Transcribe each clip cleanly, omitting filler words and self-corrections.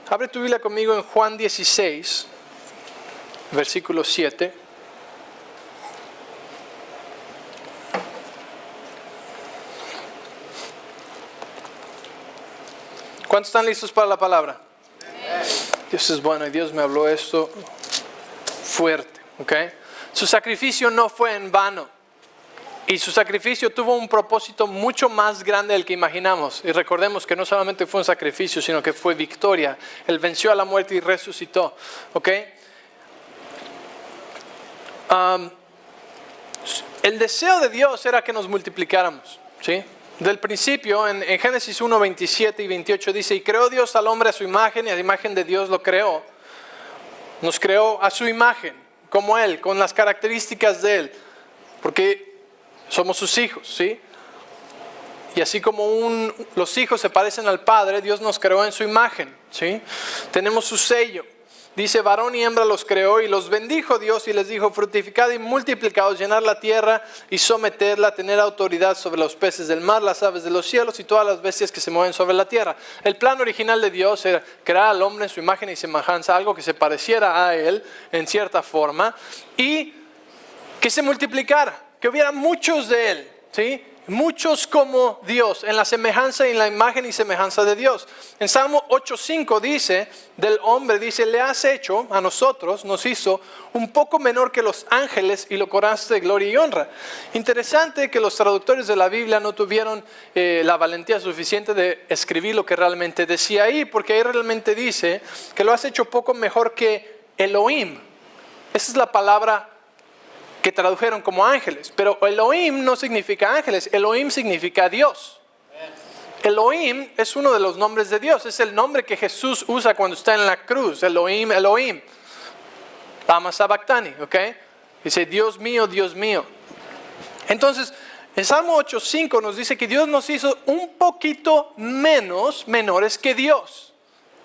Abre tu Biblia conmigo en Juan 16, versículo 7. ¿Cuántos están listos para la palabra? Dios es bueno y Dios me habló esto fuerte, ¿ok? Su sacrificio no fue en vano. Y su sacrificio tuvo un propósito mucho más grande del que imaginamos. Y recordemos que no solamente fue un sacrificio, sino que fue victoria. Él venció a la muerte y resucitó, ¿ok? El deseo de Dios era que nos multiplicáramos, ¿sí? Del principio, en Génesis 1, 27 y 28 dice: y creó Dios al hombre a su imagen, y a la imagen de Dios lo creó. Nos creó a su imagen, como Él, con las características de Él, porque somos sus hijos, ¿sí? Y así como los hijos se parecen al Padre, Dios nos creó en su imagen, ¿sí? Tenemos su sello. Dice: varón y hembra los creó y los bendijo Dios y les dijo: fructificad y multiplicaos, llenar la tierra y someterla, tener autoridad sobre los peces del mar, las aves de los cielos y todas las bestias que se mueven sobre la tierra. El plan original de Dios era crear al hombre en su imagen y semejanza, algo que se pareciera a Él en cierta forma, y que se multiplicara, que hubiera muchos de Él, ¿sí? Muchos como Dios, en la semejanza y en la imagen y semejanza de Dios. En Salmo 8:5 dice del hombre, dice: le has hecho a nosotros, nos hizo un poco menor que los ángeles y lo coronaste de gloria y honra. Interesante que los traductores de la Biblia no tuvieron la valentía suficiente de escribir lo que realmente decía ahí, porque ahí realmente dice que lo has hecho poco mejor que Elohim. Esa es la palabra que tradujeron como ángeles, pero Elohim no significa ángeles, Elohim significa Dios. Elohim es uno de los nombres de Dios, es el nombre que Jesús usa cuando está en la cruz, Elohim, Elohim. Lama sabactani, ¿ok? Dice: Dios mío, Dios mío. Entonces, en Salmo 8:5 nos dice que Dios nos hizo un poquito menores que Dios,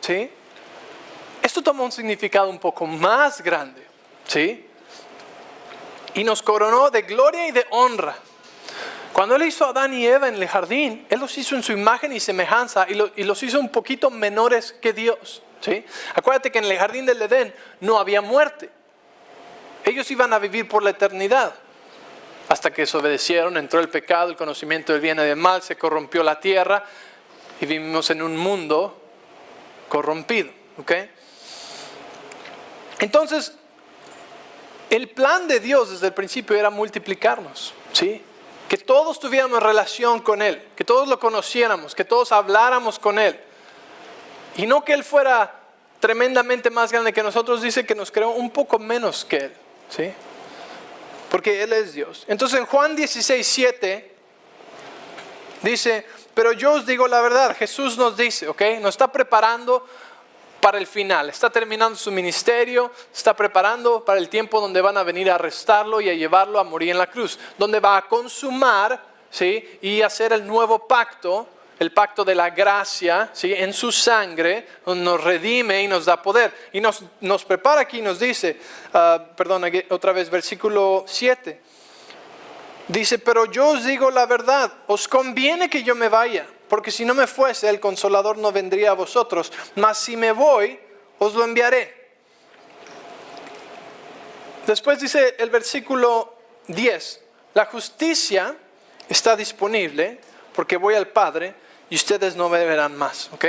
¿sí? Esto toma un significado un poco más grande, ¿sí? Y nos coronó de gloria y de honra. Cuando Él hizo a Adán y Eva en el jardín, Él los hizo en su imagen y semejanza y los hizo un poquito menores que Dios, ¿sí? Acuérdate que en el jardín del Edén no había muerte. Ellos iban a vivir por la eternidad. Hasta que desobedecieron, entró el pecado, el conocimiento del bien y del mal, se corrompió la tierra y vivimos en un mundo corrompido, ¿ok? Entonces, el plan de Dios desde el principio era multiplicarnos, ¿sí? Que todos tuviéramos relación con Él, que todos lo conociéramos, que todos habláramos con Él. Y no que Él fuera tremendamente más grande que nosotros, dice que nos creó un poco menos que Él, ¿sí? Porque Él es Dios. Entonces en Juan 16:7 dice: pero yo os digo la verdad. Jesús nos dice, ¿ok? Nos está preparando para el final, está terminando su ministerio, está preparando para el tiempo donde van a venir a arrestarlo y a llevarlo a morir en la cruz, donde va a consumar, ¿sí? Y hacer el nuevo pacto, el pacto de la gracia, ¿sí? En su sangre, donde nos redime y nos da poder. Y nos prepara aquí y nos dice, otra vez versículo 7, dice: pero yo os digo la verdad, os conviene que yo me vaya, porque si no me fuese, el Consolador no vendría a vosotros, mas si me voy, os lo enviaré. Después dice el versículo 10: la justicia está disponible, porque voy al Padre, y ustedes no me verán más, ¿ok?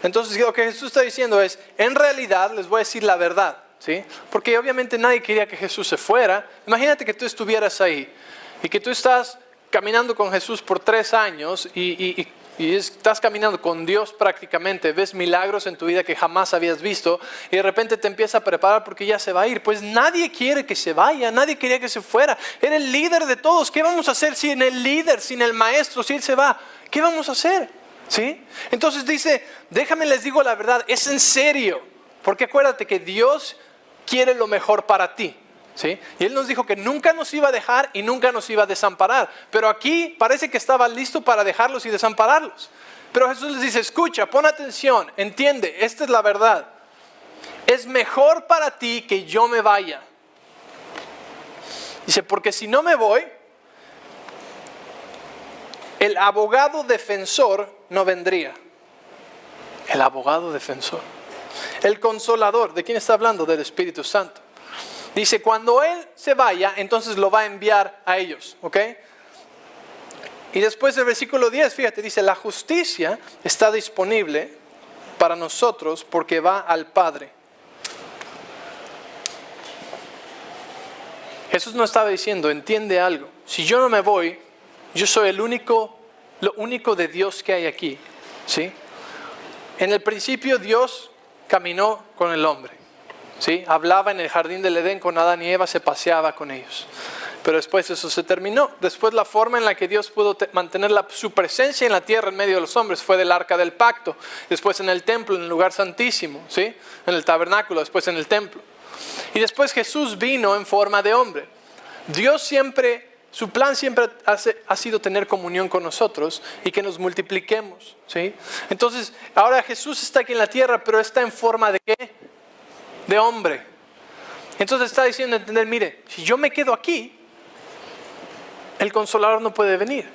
Entonces lo que Jesús está diciendo es: en realidad les voy a decir la verdad, ¿sí? Porque obviamente nadie quería que Jesús se fuera. Imagínate que tú estuvieras ahí, y que tú estás caminando con Jesús por 3 años, y estás caminando con Dios prácticamente, ves milagros en tu vida que jamás habías visto, y de repente te empieza a preparar porque ya se va a ir. Pues nadie quiere que se vaya, nadie quería que se fuera. Era el líder de todos. ¿Qué vamos a hacer sin el líder, sin el maestro, si Él se va? ¿Qué vamos a hacer? ¿Sí? Entonces dice: déjame les digo la verdad, es en serio, porque acuérdate que Dios quiere lo mejor para ti, ¿sí? Y Él nos dijo que nunca nos iba a dejar y nunca nos iba a desamparar. Pero aquí parece que estaba listo para dejarlos y desampararlos. Pero Jesús les dice: escucha, pon atención, entiende, esta es la verdad. Es mejor para ti que yo me vaya. Dice: porque si no me voy, el abogado defensor no vendría. El abogado defensor. El Consolador, ¿de quién está hablando? Del Espíritu Santo. Dice, cuando Él se vaya, entonces lo va a enviar a ellos, ¿ok? Y después del versículo 10, fíjate, dice, la justicia está disponible para nosotros porque va al Padre. Jesús no estaba diciendo, entiende algo, si yo no me voy, yo soy lo único de Dios que hay aquí, ¿sí? En el principio Dios caminó con el hombre, ¿sí? Hablaba en el jardín del Edén con Adán y Eva, se paseaba con ellos. Pero después eso se terminó. Después la forma en la que Dios pudo mantener su presencia en la tierra en medio de los hombres fue del arca del pacto. Después en el templo, en el lugar santísimo, ¿sí? En el tabernáculo, después en el templo. Y después Jesús vino en forma de hombre. Dios siempre, su plan siempre ha sido tener comunión con nosotros y que nos multipliquemos, ¿sí? Entonces, ahora Jesús está aquí en la tierra, pero está en forma de ¿qué? De hombre. Entonces está diciendo, entender, mire, si yo me quedo aquí, el Consolador no puede venir.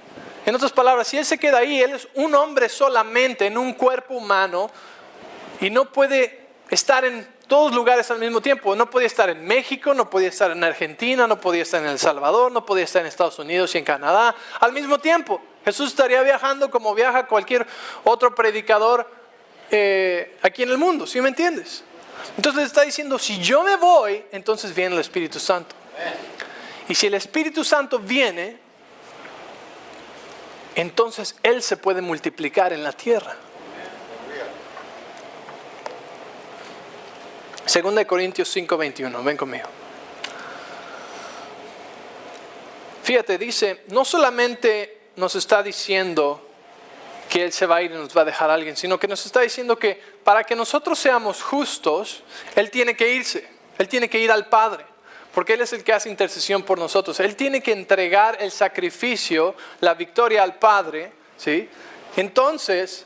En otras palabras, si Él se queda ahí, Él es un hombre solamente en un cuerpo humano y no puede estar en todos lugares al mismo tiempo. No podía estar en México, no podía estar en Argentina, no podía estar en El Salvador, no podía estar en Estados Unidos y en Canadá al mismo tiempo. Jesús estaría viajando como viaja cualquier otro predicador aquí en el mundo, ¿sí me entiendes? Entonces le está diciendo, si yo me voy, entonces viene el Espíritu Santo. Y si el Espíritu Santo viene, entonces Él se puede multiplicar en la tierra. 2 Corintios 5:21, ven conmigo. Fíjate, dice, no solamente nos está diciendo que Él se va a ir y nos va a dejar a alguien, sino que nos está diciendo que para que nosotros seamos justos, Él tiene que irse, Él tiene que ir al Padre. Porque Él es el que hace intercesión por nosotros. Él tiene que entregar el sacrificio, la victoria al Padre, ¿sí? Entonces,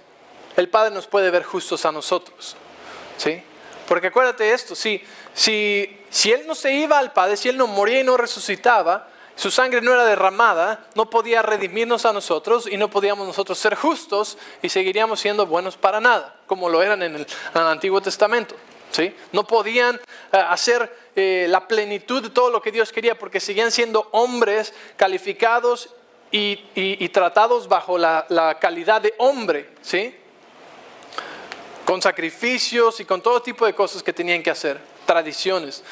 el Padre nos puede ver justos a nosotros, ¿sí? Porque acuérdate esto, si Él no se iba al Padre, si Él no moría y no resucitaba, su sangre no era derramada, no podía redimirnos a nosotros y no podíamos nosotros ser justos y seguiríamos siendo buenos para nada, como lo eran en el Antiguo Testamento. ¿Sí? No podían hacer la plenitud de todo lo que Dios quería porque seguían siendo hombres calificados y tratados bajo la calidad de hombre, ¿sí? Con sacrificios y con todo tipo de cosas que tenían que hacer, tradiciones.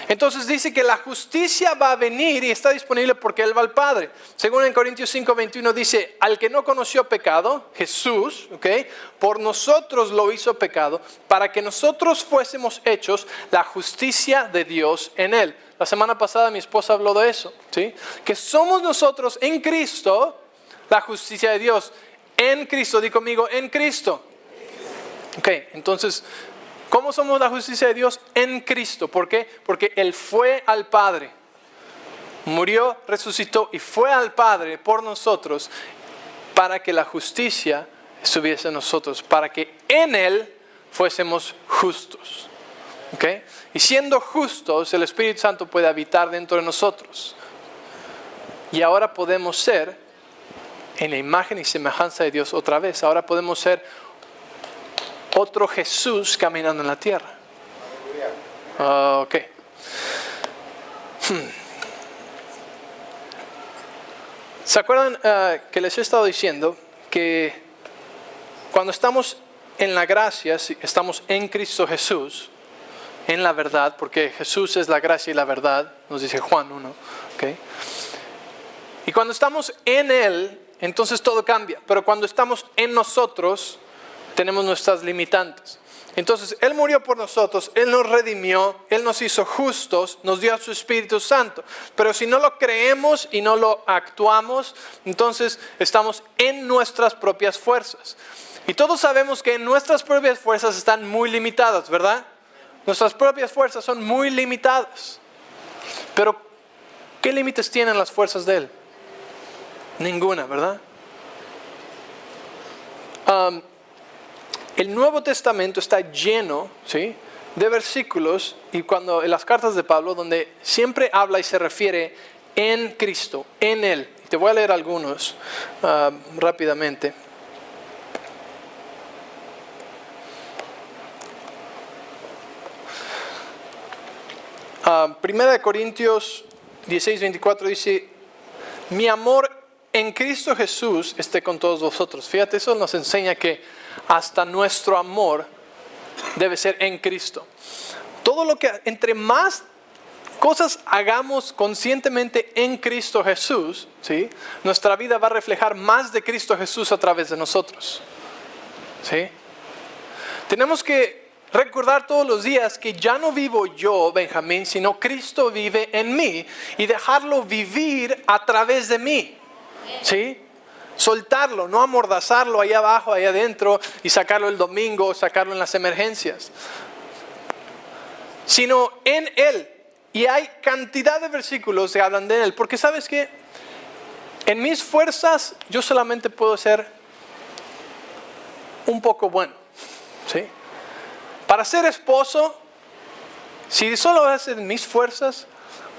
Entonces dice que la justicia va a venir y está disponible porque Él va al Padre. Según en Corintios 5:21 dice, al que no conoció pecado, Jesús, ¿okay? Por nosotros lo hizo pecado, para que nosotros fuésemos hechos la justicia de Dios en Él. La semana pasada mi esposa habló de eso, ¿sí? Que somos nosotros en Cristo la justicia de Dios. En Cristo, di conmigo, en Cristo. Ok, entonces, ¿cómo somos la justicia de Dios? En Cristo. ¿Por qué? Porque Él fue al Padre, murió, resucitó y fue al Padre por nosotros para que la justicia estuviese en nosotros, para que en Él fuésemos justos. ¿Ok? Y siendo justos, el Espíritu Santo puede habitar dentro de nosotros. Y ahora podemos ser en la imagen y semejanza de Dios otra vez. Ahora podemos ser otro Jesús caminando en la tierra. Ok. ¿Se acuerdan que les he estado diciendo que cuando estamos en la gracia, estamos en Cristo Jesús, en la verdad, porque Jesús es la gracia y la verdad, nos dice Juan 1, ¿okay? Y cuando estamos en Él, entonces todo cambia. Pero cuando estamos en nosotros, tenemos nuestras limitantes. Entonces, Él murió por nosotros, Él nos redimió, Él nos hizo justos, nos dio a su Espíritu Santo. Pero si no lo creemos y no lo actuamos, entonces estamos en nuestras propias fuerzas. Y todos sabemos que nuestras propias fuerzas están muy limitadas, ¿verdad? Nuestras propias fuerzas son muy limitadas. Pero, ¿qué límites tienen las fuerzas de Él? Ninguna, ¿verdad? El Nuevo Testamento está lleno, ¿sí?, de versículos y cuando en las cartas de Pablo donde siempre habla y se refiere en Cristo, en Él. Te voy a leer algunos rápidamente. Primera de Corintios 16:24 dice: mi amor en Cristo Jesús esté con todos vosotros. Fíjate, eso nos enseña que hasta nuestro amor debe ser en Cristo. Todo lo que, entre más cosas hagamos conscientemente en Cristo Jesús, ¿sí?, nuestra vida va a reflejar más de Cristo Jesús a través de nosotros. ¿Sí? Tenemos que recordar todos los días que ya no vivo yo, Benjamín, sino Cristo vive en mí, y dejarlo vivir a través de mí. ¿Sí? Soltarlo, no amordazarlo allá abajo, allá adentro, y sacarlo el domingo o sacarlo en las emergencias, sino en Él. Y hay cantidad de versículos que hablan de Él, porque ¿sabes qué? En mis fuerzas yo solamente puedo ser un poco bueno, ¿sí? Para ser esposo, si solo vas en mis fuerzas,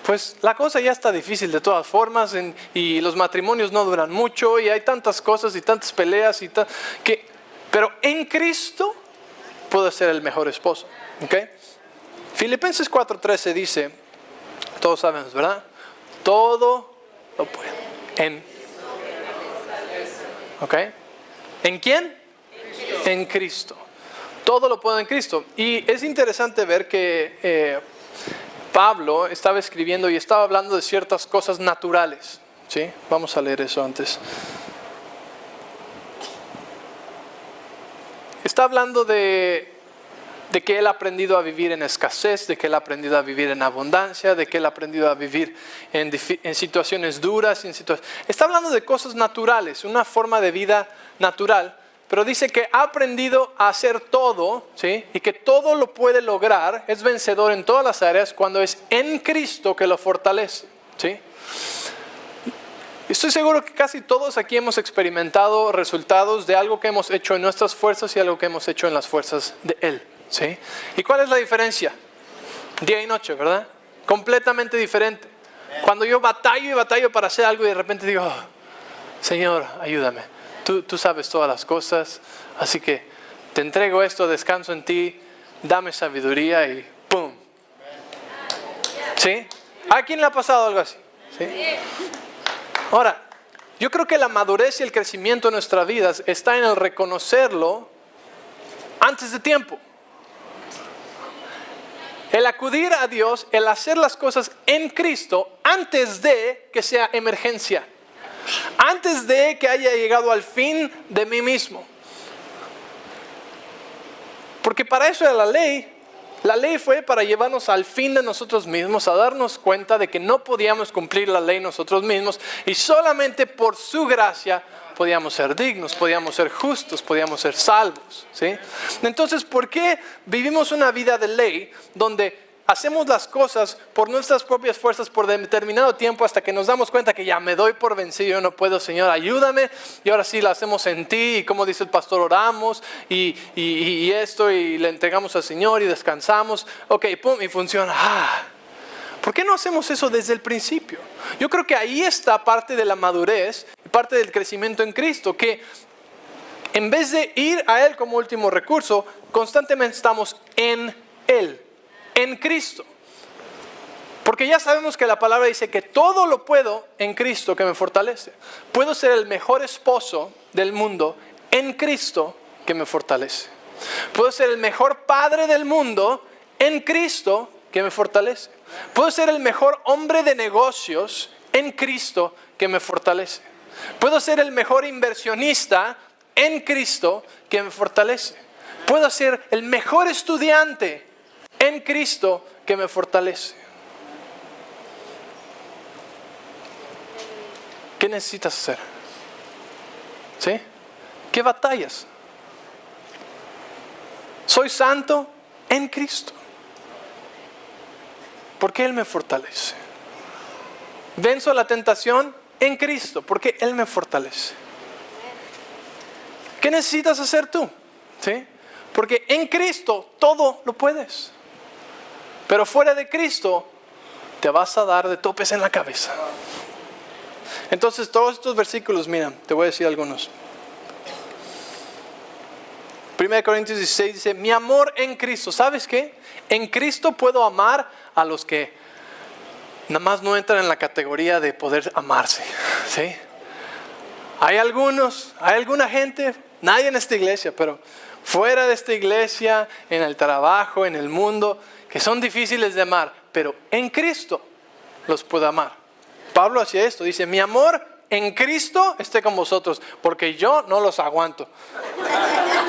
pues la cosa ya está difícil de todas formas, y los matrimonios no duran mucho, y hay tantas cosas y tantas peleas pero en Cristo puedo ser el mejor esposo. ¿Okay? Filipenses 4:13 dice, todos sabemos, ¿verdad? Todo lo puede. ¿Ok? ¿En quién? En Cristo. Todo lo puedo en Cristo. Y es interesante ver que Pablo estaba escribiendo y estaba hablando de ciertas cosas naturales. ¿Sí? Vamos a leer eso antes. Está hablando de que él ha aprendido a vivir en escasez, de que él ha aprendido a vivir en abundancia, de que él ha aprendido a vivir en situaciones duras. Está hablando de cosas naturales, una forma de vida natural, pero dice que ha aprendido a hacer todo, ¿sí?, y que todo lo puede lograr, es vencedor en todas las áreas cuando es en Cristo que lo fortalece. ¿Sí? Estoy seguro que casi todos aquí hemos experimentado resultados de algo que hemos hecho en nuestras fuerzas y algo que hemos hecho en las fuerzas de Él. ¿Sí? ¿Y cuál es la diferencia? Día y noche, ¿verdad? Completamente diferente. Cuando yo batallo y batallo para hacer algo y de repente digo, oh, Señor, ayúdame. Tú sabes todas las cosas, así que te entrego esto, descanso en ti, dame sabiduría y ¡pum! ¿Sí? ¿A quién le ha pasado algo así? ¿Sí? Ahora, yo creo que la madurez y el crecimiento en nuestras vidas está en el reconocerlo antes de tiempo. El acudir a Dios, el hacer las cosas en Cristo antes de que sea emergencia. Antes de que haya llegado al fin de mí mismo. Porque para eso era la ley. La ley fue para llevarnos al fin de nosotros mismos, a darnos cuenta de que no podíamos cumplir la ley nosotros mismos, y solamente por su gracia podíamos ser dignos, podíamos ser justos, podíamos ser salvos. ¿Sí? Entonces, ¿por qué vivimos una vida de ley donde hacemos las cosas por nuestras propias fuerzas por determinado tiempo hasta que nos damos cuenta que ya me doy por vencido, yo no puedo, Señor, ayúdame, y ahora sí la hacemos en ti, y como dice el pastor, oramos y esto, y le entregamos al Señor y descansamos, ok, pum, y funciona? ¿Por qué no hacemos eso desde el principio? Yo creo que ahí está parte de la madurez, parte del crecimiento en Cristo, que en vez de ir a Él como último recurso, constantemente estamos en Él, en Cristo. Porque ya sabemos que la palabra dice que todo lo puedo en Cristo que me fortalece. Puedo ser el mejor esposo del mundo en Cristo que me fortalece. Puedo ser el mejor padre del mundo en Cristo que me fortalece. Puedo ser el mejor hombre de negocios en Cristo que me fortalece. Puedo ser el mejor inversionista en Cristo que me fortalece. Puedo ser el mejor estudiante en Cristo que me fortalece. ¿Qué necesitas hacer? ¿Sí? ¿Qué batallas? Soy santo en Cristo, porque Él me fortalece. Venzo la tentación en Cristo, porque Él me fortalece. ¿Qué necesitas hacer tú? ¿Sí? Porque en Cristo todo lo puedes. Pero fuera de Cristo te vas a dar de topes en la cabeza. Entonces todos estos versículos, mira, te voy a decir algunos. 1 Corintios 16 dice, mi amor en Cristo. ¿Sabes qué? En Cristo puedo amar a los que nada más no entran en la categoría de poder amarse, ¿sí? Hay alguna gente, nadie en esta iglesia, pero fuera de esta iglesia, en el trabajo, en el mundo, que son difíciles de amar, pero en Cristo los puedo amar. Pablo hacía esto, dice, mi amor en Cristo esté con vosotros, porque yo no los aguanto.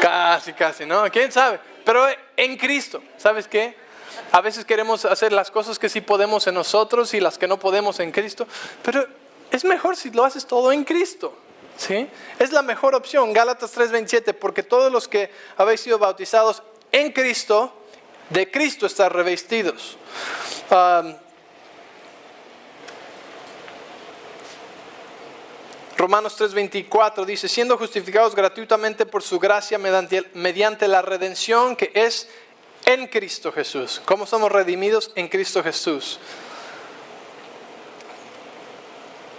Casi, ¿no? ¿Quién sabe? Pero en Cristo, ¿sabes qué? A veces queremos hacer las cosas que sí podemos en nosotros y las que no podemos en Cristo, pero es mejor si lo haces todo en Cristo, ¿sí? Es la mejor opción. Gálatas 3:27, porque todos los que habéis sido bautizados en Cristo, de Cristo están revestidos. Romanos 3:24 dice, siendo justificados gratuitamente por su gracia mediante la redención que es en Cristo Jesús. ¿Cómo somos redimidos? En Cristo Jesús.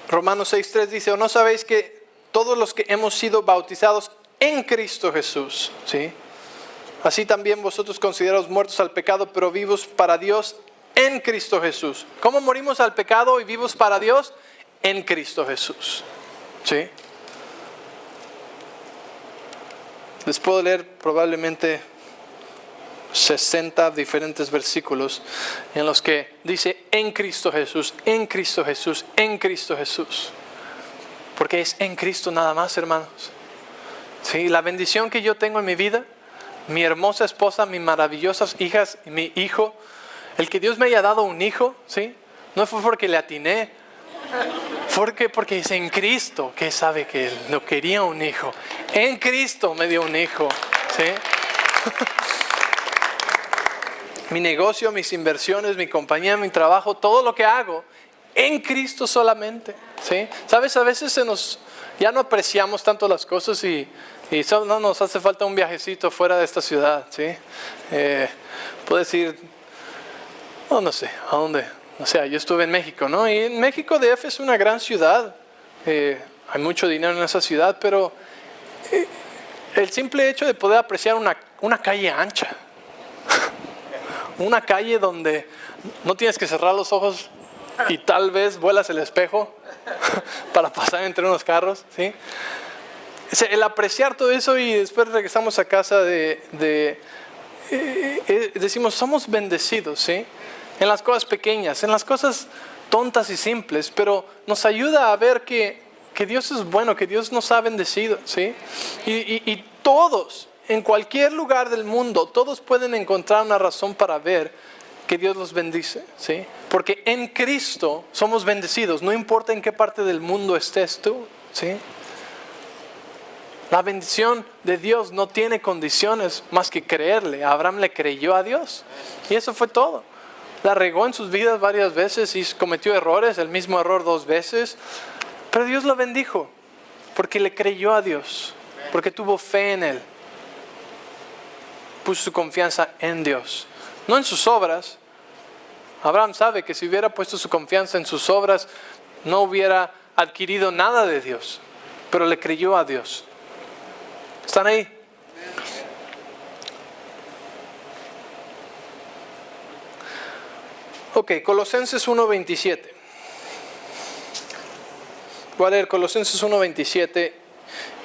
Romanos 6:3 dice, ¿o no sabéis que todos los que hemos sido bautizados en Cristo Jesús, ¿sí? Así también vosotros considerados muertos al pecado, pero vivos para Dios en Cristo Jesús? ¿Cómo morimos al pecado y vivos para Dios? En Cristo Jesús. ¿Sí? Les puedo leer probablemente 60 diferentes versículos en los que dice en Cristo Jesús, en Cristo Jesús, en Cristo Jesús. Porque es en Cristo nada más, hermanos. ¿Sí? La bendición que yo tengo en mi vida, mi hermosa esposa, mis maravillosas hijas, mi hijo, el que Dios me haya dado un hijo, ¿sí? No fue porque le atiné. Porque es en Cristo que sabe que Él no quería un hijo. En Cristo me dio un hijo, ¿sí? Mi negocio, mis inversiones, mi compañía, mi trabajo, todo lo que hago, en Cristo solamente, ¿sí? ¿Sabes? A veces ya no apreciamos tanto las cosas y no nos hace falta un viajecito fuera de esta ciudad, ¿sí? Puedes ir, no sé, ¿a dónde? O sea, yo estuve en México, ¿no? Y en México DF es una gran ciudad. Hay mucho dinero en esa ciudad, pero el simple hecho de poder apreciar una calle ancha, una calle donde no tienes que cerrar los ojos y tal vez vuelas el espejo para pasar entre unos carros, ¿sí? El apreciar todo eso y después regresamos a casa decimos, somos bendecidos, ¿sí? En las cosas pequeñas, en las cosas tontas y simples, pero nos ayuda a ver que Dios es bueno, que Dios nos ha bendecido, ¿sí? Y todos, en cualquier lugar del mundo, todos pueden encontrar una razón para ver que Dios los bendice, ¿sí? Porque en Cristo somos bendecidos, no importa en qué parte del mundo estés tú, ¿sí? La bendición de Dios no tiene condiciones más que creerle. Abraham le creyó a Dios y eso fue todo. La regó en sus vidas varias veces y cometió errores, el mismo error 2 veces. Pero Dios lo bendijo porque le creyó a Dios, porque tuvo fe en Él. Puso su confianza en Dios, no en sus obras. Abraham sabe que si hubiera puesto su confianza en sus obras, no hubiera adquirido nada de Dios, pero le creyó a Dios. ¿Están ahí? Ok, Colosenses 1:27. Voy a leer Colosenses 1:27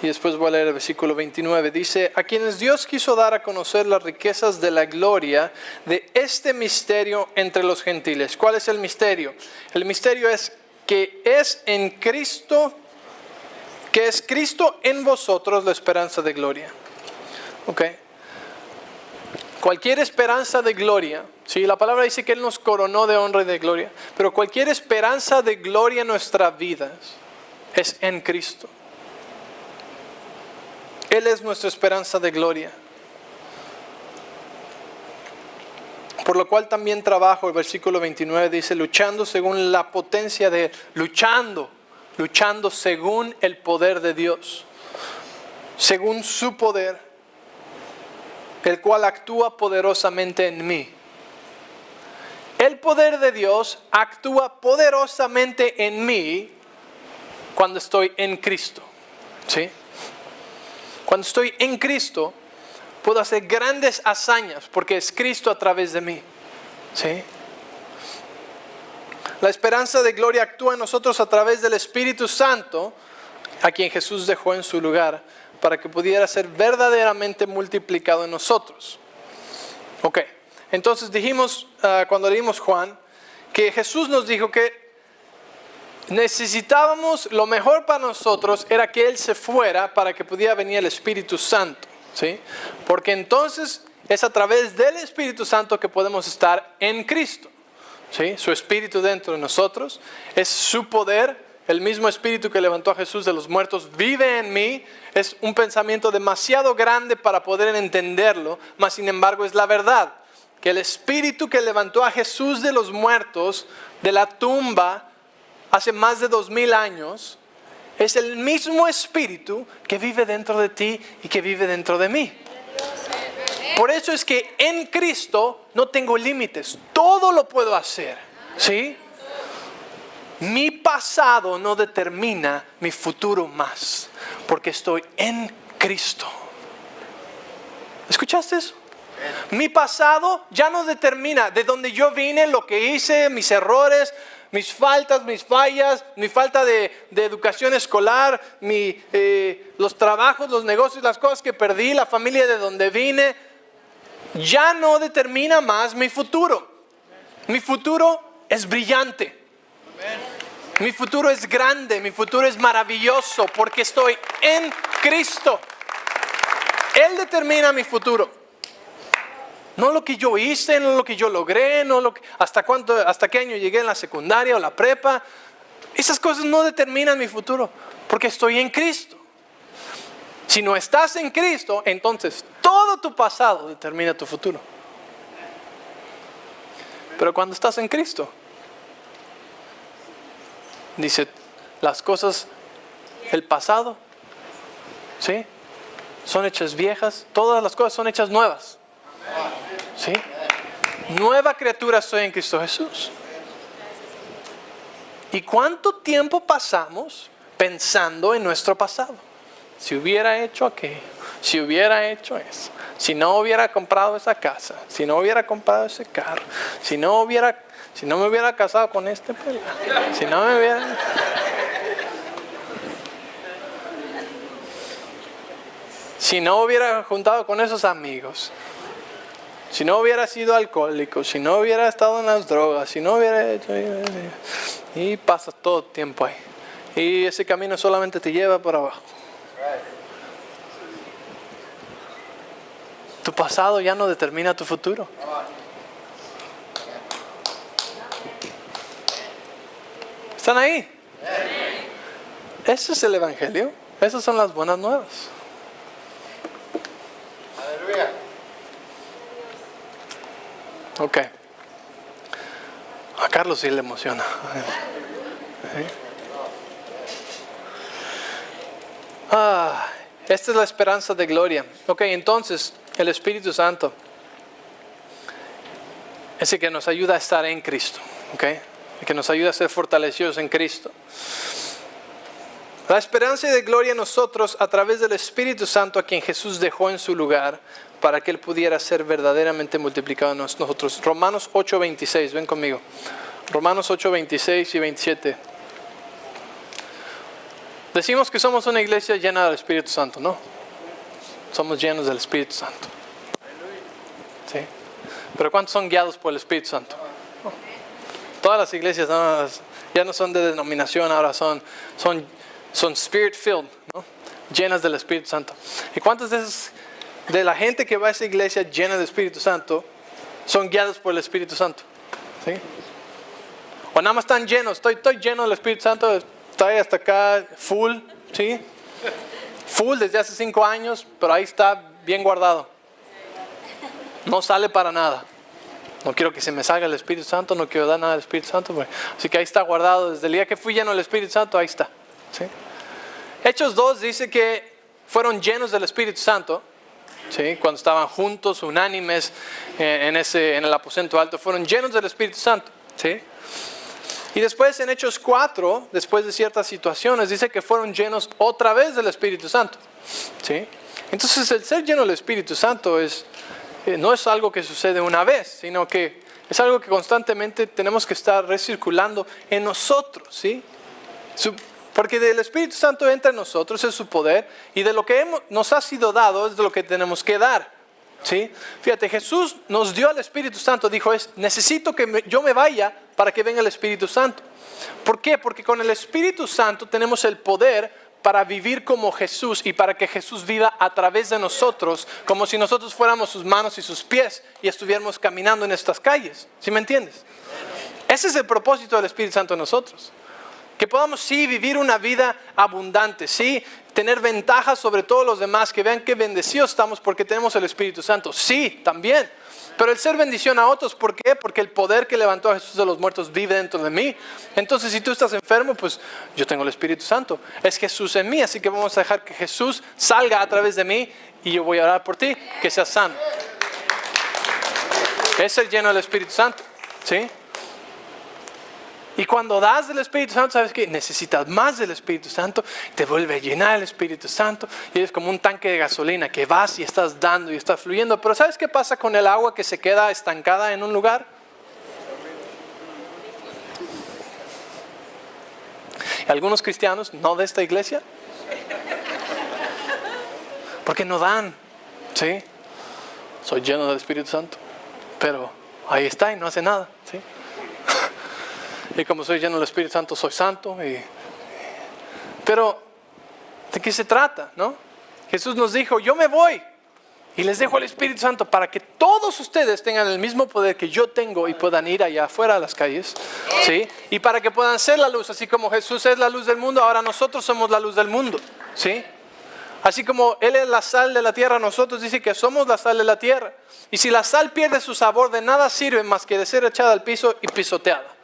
y después voy a leer el versículo 29. Dice, a quienes Dios quiso dar a conocer las riquezas de la gloria de este misterio entre los gentiles. ¿Cuál es el misterio? El misterio es que es en Cristo, que es Cristo en vosotros la esperanza de gloria. Ok. Cualquier esperanza de gloria, ¿sí? La palabra dice que Él nos coronó de honra y de gloria, pero cualquier esperanza de gloria en nuestras vidas es en Cristo. Él es nuestra esperanza de gloria. Por lo cual también trabajo, el versículo 29 dice, luchando según la potencia de Él, luchando según el poder de Dios, según su poder, el cual actúa poderosamente en mí. El poder de Dios actúa poderosamente en mí cuando estoy en Cristo, ¿sí? Cuando estoy en Cristo, puedo hacer grandes hazañas porque es Cristo a través de mí, ¿sí? La esperanza de gloria actúa en nosotros a través del Espíritu Santo, a quien Jesús dejó en su lugar, para que pudiera ser verdaderamente multiplicado en nosotros. Ok, entonces dijimos, cuando leímos Juan, que Jesús nos dijo que necesitábamos, lo mejor para nosotros era que Él se fuera para que pudiera venir el Espíritu Santo, ¿sí? Porque entonces es a través del Espíritu Santo que podemos estar en Cristo, ¿sí? Su Espíritu dentro de nosotros, es su poder, el mismo Espíritu que levantó a Jesús de los muertos vive en mí. Es un pensamiento demasiado grande para poder entenderlo, mas sin embargo es la verdad, que el Espíritu que levantó a Jesús de los muertos, de la tumba, hace más de 2000 años, es el mismo Espíritu que vive dentro de ti y que vive dentro de mí. Por eso es que en Cristo no tengo límites, todo lo puedo hacer, ¿sí? Mi pasado no determina mi futuro más, porque estoy en Cristo. ¿Escuchaste eso? Mi pasado ya no determina de dónde yo vine, lo que hice, mis errores, mis faltas, mis fallas, mi falta de educación escolar, los trabajos, los negocios, las cosas que perdí, la familia de donde vine. Ya no determina más mi futuro. Mi futuro es brillante. Mi futuro es grande, mi futuro es maravilloso porque estoy en Cristo. Él determina mi futuro. No lo que yo hice, no lo que yo logré, hasta qué año llegué en la secundaria o la prepa. Esas cosas no determinan mi futuro porque estoy en Cristo. Si no estás en Cristo, entonces todo tu pasado determina tu futuro. Pero cuando estás en Cristo, dice, las cosas, el pasado, ¿sí? Son hechas viejas, todas las cosas son hechas nuevas, ¿sí? Nueva criatura soy en Cristo Jesús. ¿Y cuánto tiempo pasamos pensando en nuestro pasado? Si hubiera hecho aquello, si hubiera hecho eso, si no hubiera comprado esa casa, si no hubiera comprado ese carro, si no me hubiera casado con este pelado, si no me hubiera... Si no hubiera juntado con esos amigos, si no hubiera sido alcohólico, si no hubiera estado en las drogas, si no hubiera hecho... Y pasas todo el tiempo ahí. Y ese camino solamente te lleva por abajo. Tu pasado ya no determina tu futuro. ¿Están ahí? Ese es el Evangelio. Esas son las buenas nuevas. Aleluya. Ok. A Carlos sí le emociona. Esta es la esperanza de gloria. Ok, entonces el Espíritu Santo es el que nos ayuda a estar en Cristo. Ok, el que nos ayuda a ser fortalecidos en Cristo. La esperanza de gloria en nosotros a través del Espíritu Santo a quien Jesús dejó en su lugar para que Él pudiera ser verdaderamente multiplicado en nosotros. Romanos 8:26, ven conmigo. Romanos 8:26 y 27. Decimos que somos una iglesia llena del Espíritu Santo, ¿no? Somos llenos del Espíritu Santo. ¿Sí? Pero ¿cuántos son guiados por el Espíritu Santo? Todas las iglesias ya no son de denominación, ahora son Spirit filled, ¿no? Llenas del Espíritu Santo. ¿Y cuántas de la gente que va a esa iglesia llena del Espíritu Santo son guiados por el Espíritu Santo? ¿Sí? O nada más están llenos, estoy lleno del Espíritu Santo, estoy hasta acá full, ¿sí? Full desde hace 5 años, pero ahí está bien guardado. No sale para nada. No quiero que se me salga el Espíritu Santo, no quiero dar nada al Espíritu Santo. Así que ahí está guardado, desde el día que fui lleno del Espíritu Santo, ahí está. ¿Sí? Hechos 2 dice que fueron llenos del Espíritu Santo, ¿sí? Cuando estaban juntos, unánimes en el aposento alto, fueron llenos del Espíritu Santo, ¿sí? Y después en Hechos 4, después de ciertas situaciones, dice que fueron llenos otra vez del Espíritu Santo, ¿sí? Entonces el ser lleno del Espíritu Santo es no es algo que sucede una vez, sino que es algo que constantemente tenemos que estar recirculando en nosotros, ¿sí? Porque del Espíritu Santo entra en nosotros, es su poder, y de lo que nos ha sido dado es de lo que tenemos que dar, ¿sí? Fíjate, Jesús nos dio al Espíritu Santo, dijo, necesito que yo me vaya para que venga el Espíritu Santo. ¿Por qué? Porque con el Espíritu Santo tenemos el poder para vivir como Jesús y para que Jesús viva a través de nosotros, como si nosotros fuéramos sus manos y sus pies y estuviéramos caminando en estas calles. ¿Sí me entiendes? Ese es el propósito del Espíritu Santo en nosotros. Que podamos sí vivir una vida abundante, sí tener ventajas sobre todos los demás, que vean qué bendecidos estamos porque tenemos el Espíritu Santo. Sí, también. Pero el ser bendición a otros, ¿por qué? Porque el poder que levantó a Jesús de los muertos vive dentro de mí. Entonces, si tú estás enfermo, pues yo tengo el Espíritu Santo. Es Jesús en mí, así que vamos a dejar que Jesús salga a través de mí y yo voy a orar por ti, que seas sano. Es ser lleno del Espíritu Santo, ¿sí? Y cuando das del Espíritu Santo, ¿sabes qué? Necesitas más del Espíritu Santo, te vuelve a llenar el Espíritu Santo y eres como un tanque de gasolina que vas y estás dando y estás fluyendo. Pero ¿sabes qué pasa con el agua que se queda estancada en un lugar? Y algunos cristianos, no de esta iglesia, porque no dan, ¿sí? Soy lleno del Espíritu Santo, pero ahí está y no hace nada, ¿sí? Y como soy lleno del Espíritu Santo, soy santo. Pero, ¿de qué se trata, no? Jesús nos dijo, yo me voy y les dejo el Espíritu Santo para que todos ustedes tengan el mismo poder que yo tengo y puedan ir allá afuera a las calles, ¿sí? Y para que puedan ser la luz, así como Jesús es la luz del mundo, ahora nosotros somos la luz del mundo, ¿sí? Así como Él es la sal de la tierra, nosotros dice que somos la sal de la tierra. Y si la sal pierde su sabor, de nada sirve más que de ser echada al piso y pisoteada.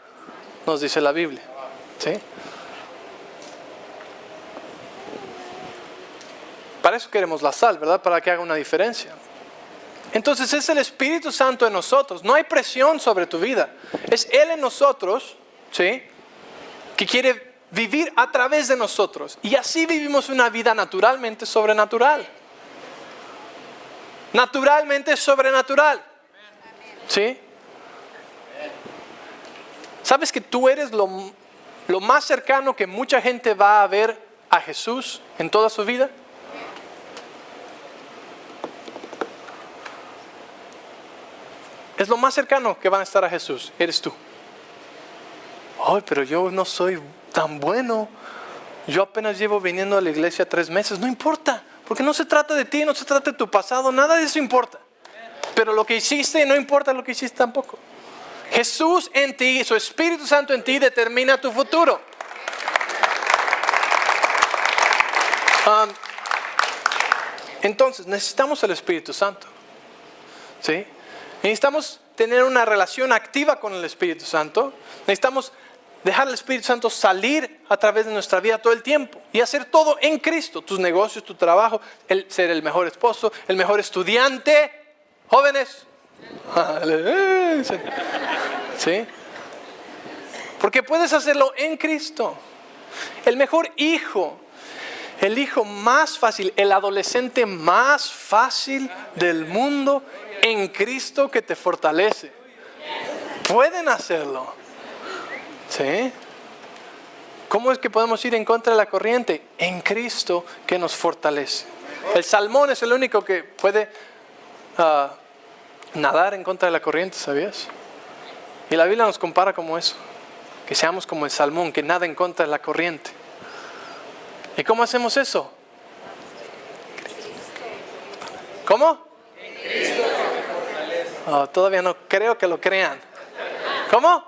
Nos dice la Biblia, ¿sí? Para eso queremos la sal, ¿verdad? Para que haga una diferencia. Entonces es el Espíritu Santo en nosotros. No hay presión sobre tu vida. Es Él en nosotros, ¿sí? Que quiere vivir a través de nosotros. Y así vivimos una vida naturalmente sobrenatural. Naturalmente sobrenatural, ¿sí? ¿Sabes que tú eres lo más cercano que mucha gente va a ver a Jesús en toda su vida? Es lo más cercano que van a estar a Jesús, eres tú. Ay, pero yo no soy tan bueno. Yo apenas llevo viniendo a la iglesia 3 meses. No importa, porque no se trata de ti, no se trata de tu pasado, nada de eso importa. Pero lo que hiciste, no importa lo que hiciste tampoco. Jesús en ti, su Espíritu Santo en ti determina tu futuro. Entonces necesitamos el Espíritu Santo, ¿sí? Necesitamos tener una relación activa con el Espíritu Santo. Necesitamos dejar al Espíritu Santo salir a través de nuestra vida todo el tiempo y hacer todo en Cristo. Tus negocios, tu trabajo, ser el mejor esposo, el mejor estudiante. Jóvenes, ¿sí? Porque puedes hacerlo en Cristo. El mejor hijo, el hijo más fácil, el adolescente más fácil del mundo en Cristo que te fortalece. Pueden hacerlo, ¿sí? ¿Cómo es que podemos ir en contra de la corriente? En Cristo que nos fortalece. El salmón es el único que puede nadar en contra de la corriente, ¿sabías? Y la Biblia nos compara como eso, que seamos como el salmón que nada en contra de la corriente. ¿Y cómo hacemos eso? ¿Cómo? Oh, todavía no creo que lo crean. ¿Cómo?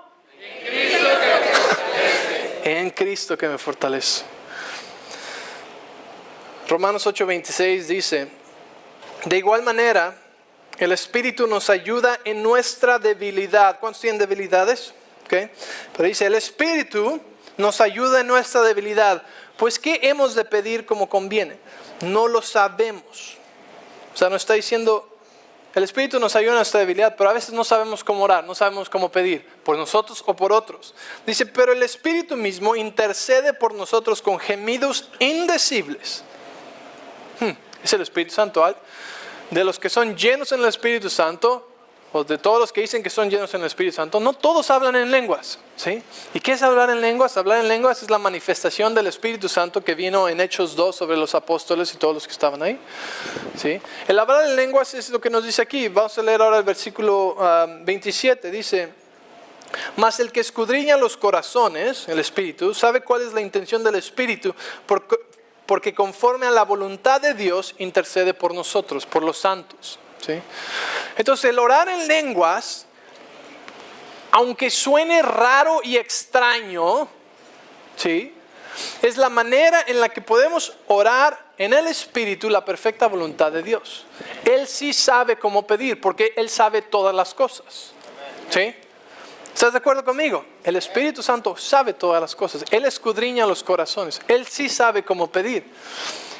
En Cristo que me fortalece. Romanos 8:26 dice, de igual manera, el Espíritu nos ayuda en nuestra debilidad. ¿Cuántos tienen debilidades? Okay. Pero dice, el Espíritu nos ayuda en nuestra debilidad. Pues, ¿qué hemos de pedir como conviene? No lo sabemos. O sea, nos está diciendo, el Espíritu nos ayuda en nuestra debilidad, pero a veces no sabemos cómo orar, no sabemos cómo pedir, por nosotros o por otros. Dice, pero el Espíritu mismo intercede por nosotros con gemidos indecibles. Es el Espíritu Santo. de los que son llenos en el Espíritu Santo, o de todos los que dicen que son llenos en el Espíritu Santo, no todos hablan en lenguas, ¿sí? ¿Y qué es hablar en lenguas? Hablar en lenguas es la manifestación del Espíritu Santo que vino en Hechos 2 sobre los apóstoles y todos los que estaban ahí, ¿sí? El hablar en lenguas es lo que nos dice aquí. Vamos a leer ahora el versículo 27. Dice: mas el que escudriña los corazones, el Espíritu, sabe cuál es la intención del Espíritu, porque conforme a la voluntad de Dios intercede por nosotros, por los santos, ¿sí? Entonces el orar en lenguas, aunque suene raro y extraño, ¿sí?, es la manera en la que podemos orar en el Espíritu la perfecta voluntad de Dios. Él sí sabe cómo pedir, porque Él sabe todas las cosas, ¿sí? ¿Estás de acuerdo conmigo? El Espíritu Santo sabe todas las cosas. Él escudriña los corazones. Él sí sabe cómo pedir.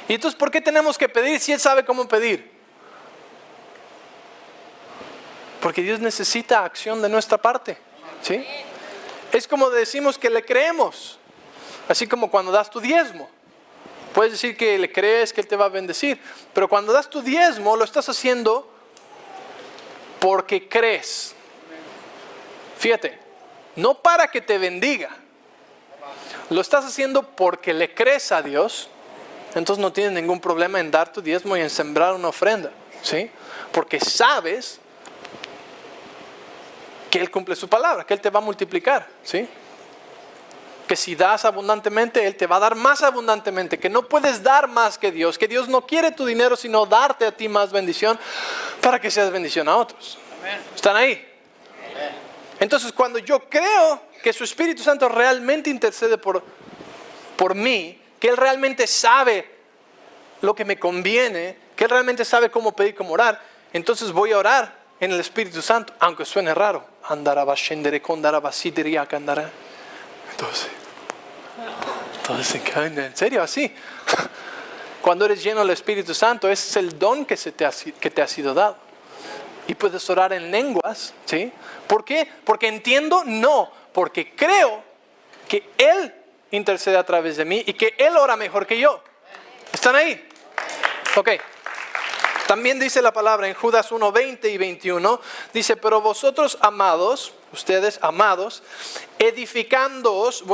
¿Y entonces por qué tenemos que pedir si Él sabe cómo pedir? Porque Dios necesita acción de nuestra parte, ¿sí? Es como decimos que le creemos. Así como cuando das tu diezmo. Puedes decir que le crees que Él te va a bendecir. Pero cuando das tu diezmo lo estás haciendo porque crees. Fíjate, no para que te bendiga. Lo estás haciendo porque le crees a Dios. Entonces no tienes ningún problema en dar tu diezmo y en sembrar una ofrenda, ¿sí? Porque sabes que Él cumple su palabra, que Él te va a multiplicar, ¿sí? Que si das abundantemente, Él te va a dar más abundantemente, que no puedes dar más que Dios no quiere tu dinero, sino darte a ti más bendición para que seas bendición a otros. Amén. ¿Están ahí? Amén. Entonces cuando yo creo que su Espíritu Santo realmente intercede por mí, que Él realmente sabe lo que me conviene, que Él realmente sabe cómo pedir, cómo orar, entonces voy a orar en el Espíritu Santo, aunque suene raro. Entonces, ¿en serio así? Cuando eres lleno del Espíritu Santo, ese es el don que te ha sido dado. Y puedes orar en lenguas, ¿sí? ¿Por qué? ¿Porque entiendo? No, porque creo que Él intercede a través de mí y que Él ora mejor que yo. ¿Están ahí? Ok. También dice la palabra en Judas 1, 20 y 21, dice: pero vosotros amados, ustedes amados, edificándoos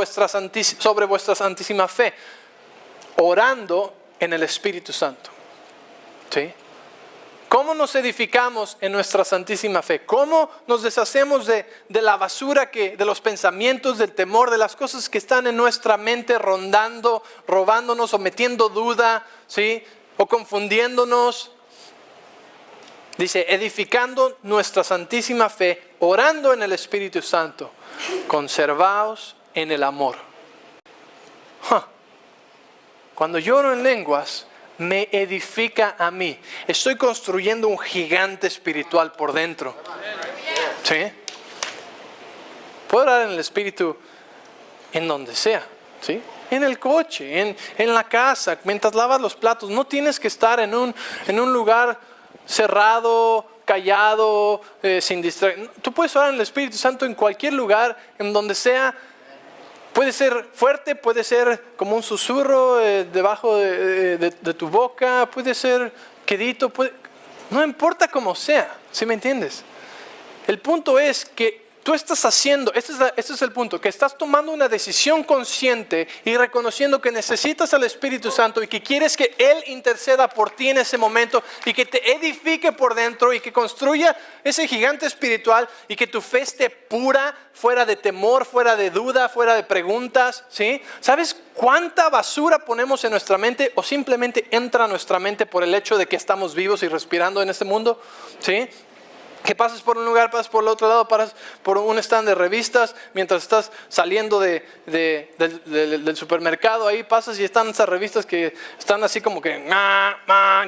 sobre vuestra santísima fe, orando en el Espíritu Santo. ¿Sí? ¿Cómo nos edificamos en nuestra santísima fe? ¿Cómo nos deshacemos de la basura, de los pensamientos, del temor, de las cosas que están en nuestra mente rondando, robándonos o metiendo duda, ¿sí?, o confundiéndonos? Dice: edificando nuestra santísima fe, orando en el Espíritu Santo, conservaos en el amor. Cuando yo oro en lenguas, me edifica a mí. Estoy construyendo un gigante espiritual por dentro. ¿Sí? Puedo orar en el Espíritu en donde sea, ¿sí? En el coche, en la casa, mientras lavas los platos. No tienes que estar en un lugar cerrado, callado, sin distracción. Tú puedes orar en el Espíritu Santo en cualquier lugar, en donde sea. Puede ser fuerte, puede ser como un susurro debajo de tu boca, puede ser quedito, no importa cómo sea, ¿sí me entiendes? El punto es que tú estás haciendo, este es el punto, que estás tomando una decisión consciente y reconociendo que necesitas al Espíritu Santo y que quieres que Él interceda por ti en ese momento y que te edifique por dentro y que construya ese gigante espiritual y que tu fe esté pura, fuera de temor, fuera de duda, fuera de preguntas, ¿sí? ¿Sabes cuánta basura ponemos en nuestra mente o simplemente entra a nuestra mente por el hecho de que estamos vivos y respirando en este mundo? ¿Sí? Que pasas por un lugar, pasas por el otro lado, pasas por un stand de revistas, mientras estás saliendo del supermercado, ahí pasas y están esas revistas que están así como que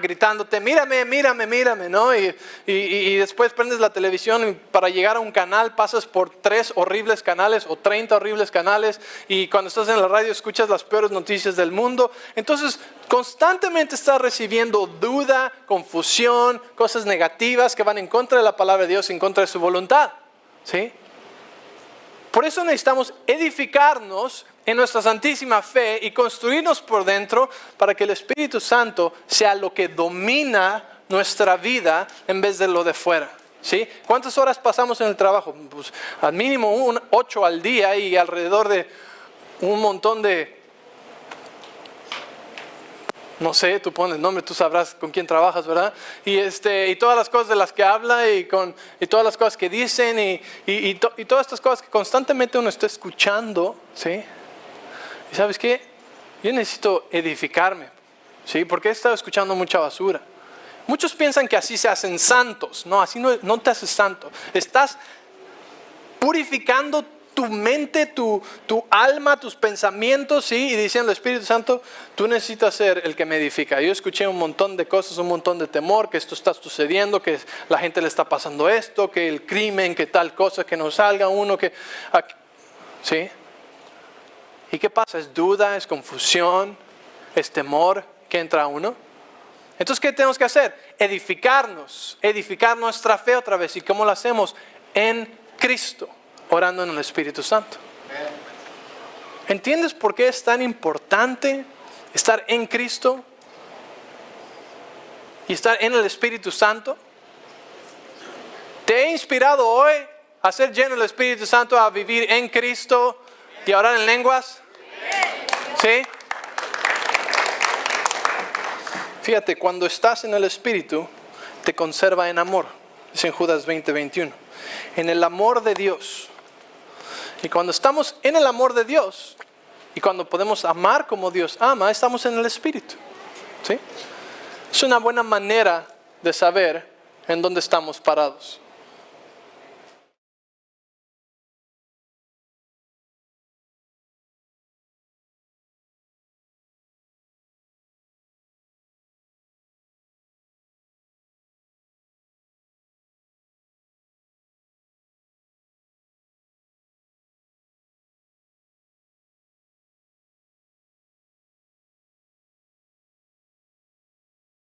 gritándote: mírame, mírame, mírame, ¿no? Y después prendes la televisión y para llegar a un canal pasas por 3 horribles canales o 30 horribles canales, y cuando estás en la radio escuchas las peores noticias del mundo. Entonces constantemente estás recibiendo duda, confusión, cosas negativas que van en contra de la palabra de Dios, en contra de su voluntad, ¿sí? Por eso necesitamos edificarnos en nuestra santísima fe y construirnos por dentro para que el Espíritu Santo sea lo que domina nuestra vida en vez de lo de fuera. ¿Sí? ¿Cuántas horas pasamos en el trabajo? Pues al mínimo 8 al día y alrededor de un montón de, no sé, tú pones el nombre, tú sabrás con quién trabajas, ¿verdad? Y todas las cosas de las que habla y todas las cosas que dicen y todas estas cosas que constantemente uno está escuchando, ¿sí? ¿Y sabes qué? Yo necesito edificarme, ¿sí? Porque he estado escuchando mucha basura. Muchos piensan que así se hacen santos. No, así no te haces santo. Estás purificando tu mente, tu alma, tus pensamientos, ¿sí? Y diciendo, Espíritu Santo, tú necesitas ser el que me edifica. Yo escuché un montón de cosas, un montón de temor, que esto está sucediendo, que la gente le está pasando esto, que el crimen, que tal cosa, que no salga uno, que... ¿Sí? ¿Y qué pasa? Es duda, es confusión, es temor que entra a uno. Entonces, ¿qué tenemos que hacer? Edificar nuestra fe otra vez. ¿Y cómo lo hacemos? En Cristo, orando en el Espíritu Santo. ¿Entiendes por qué es tan importante estar en Cristo y estar en el Espíritu Santo? ¿Te he inspirado hoy a ser lleno del Espíritu Santo, a vivir en Cristo y a orar en lenguas? ¿Sí? Fíjate, cuando estás en el Espíritu, te conserva en amor. Es en Judas 20:21. En el amor de Dios. Y cuando estamos en el amor de Dios, y cuando podemos amar como Dios ama, estamos en el Espíritu. ¿Sí? Es una buena manera de saber en dónde estamos parados.